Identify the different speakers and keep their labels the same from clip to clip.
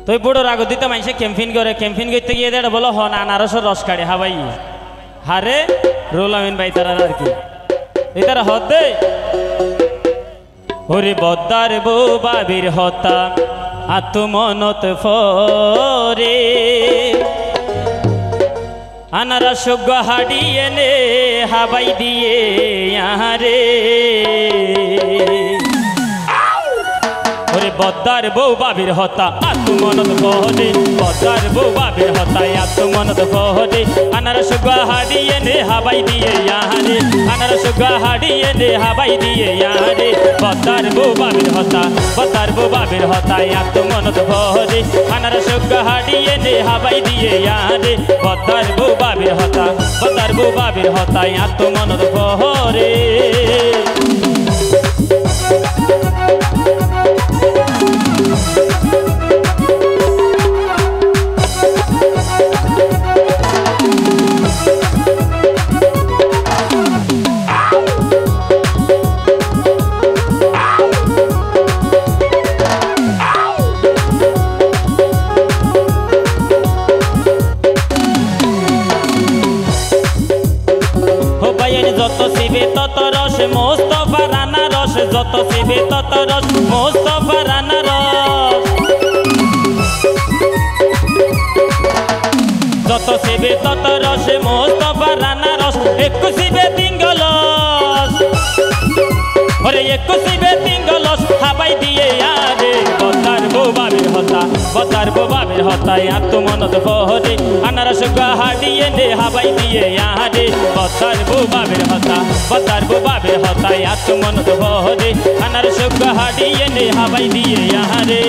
Speaker 1: তুই বড় রাগ দিতে মানুষে ক্যাম্পিং করতে গিয়ে দেড় বলো হন আনারসের রস কাড়ে হাবাই হারে রুল আমিন ভাই তারা আর কি এই তারা হত দে ওরে বদ্দার বউ বাবির হতা আত্মমনত ফরে আনারস হাড়িয়ে নে হাবাই দিয়ে আহারে ওরে বদ্দার বউ বাবির হতা আত্মমনত ফরে বদ্দার বউ বাবির হতা আত্মমনত ফরে আনারস হাড়িয়ে নে হাবাই দিয়ে আহারে আনারস হাড়িয়ে নে হাবাই দিয়ে আহারে বদ্দার বউ বাবির হতা বদ্দার বউ বাবির হতা আত্মমনত ফরে আনারস হাড়িয়ে নে হাবাই দিয়ে আহারে বদ্দার বউ বাবির হতা বদ্দার বউ বাবির হতা আত্মমনত ফরে যত শিবে তত রস মোস্তফা রানা রস যত শিবে তত রস মোস্তফা রানা রস যত শিবে তত রস মোস্তফা রানা রস একু শিবে তিঙ্গলস ওরে একু শিবে তিঙ্গলস হাবাই দিয়ে আরে বদ্দার বউ বাবির হতা বদ্দার বউ বাবির হতা আত্মমনত ফরে আনারস হাড়িয়ে নে হাবাই দিয়ে আরে বদ্দার বউ বাবির হতা বদ্দার বউ বাবির হতা আত্মমনত ফরে আনারস হাড়িয়ে নে হাবাই দিয়ে আরে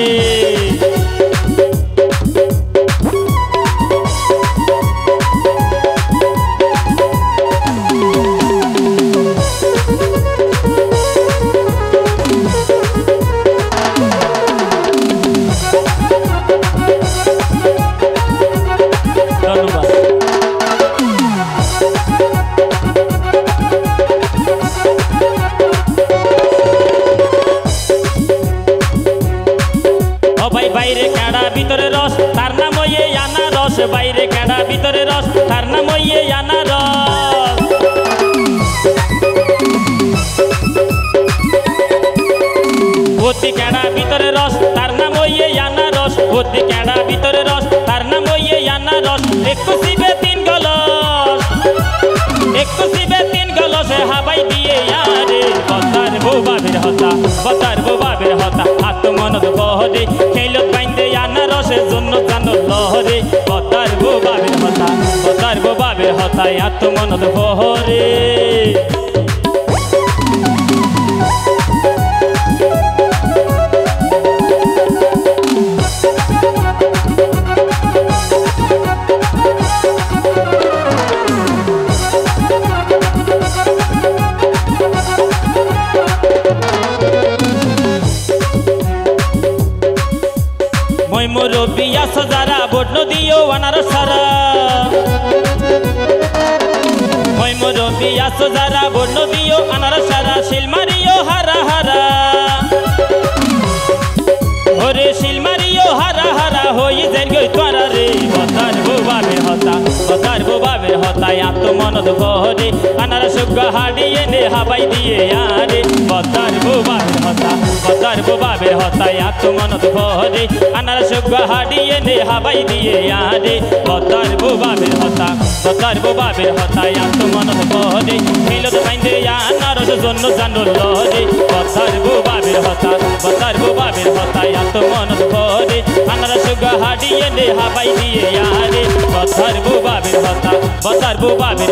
Speaker 1: বাইরে কাড়া ভিতরে রস তার নাম ওয়ে আনারস বাইরে কাড়া ভিতরে রস তার নাম ওয়ে আনারস অতি কাড়া ভিতরে রস তার নাম ওয়ে আনারস অতি কাড়া ভিতরে রস তার নাম ওয়ে আনারস একটু শিবে তিন গলস একটু শিবে তিন গলস হাবাই দিয়ে আরে বদ্দার বউ বাবির হতা বদ্দার বউ বাবির হতা আত্মমনত ফরে খেলত বাইন্দে আনারসের জন্য জানো লহরে বদ্দার বউ বাবির হতা বদ্দার বউ বাবির হতা আত্মমনত ফরে মুরব্বী আছো যারা ভোট নদিও আনারস সারা ওই মুরব্বী আছো যারা ভোট নদিও আনারস সারা শিলমারিও হারা হারা ওরে শিলমারিও হারা হারা হই যাই গই তোরা রে বদ্দার বউ বাবির হতা বদ্দার বউ বাবির হতা আত্মমনত ফরে আনারস হাড়িয়ে নে হাবাই দিয়ে আরে বদ্দার বউ বাবির হতা বদ্দার বউ বাবির হতা আত্মমনত ফরে আনারস হাড়িয়ে নে হাবাই দিয়ে আরে বদ্দার বউ বাবির হতা বদ্দার বউ বাবির হতা আত্মমনত ফরে খেলত বাইন্দে আনারস জন্য জানো লহরে বদ্দার বউ বাবির হতা বদ্দার বউ বাবির হতা আত্মমনত ফরে আনারস হাড়িয়ে নে হাবাই দিয়ে আরে বদ্দার বউ বাবির হতা বদ্দার বউ বাবির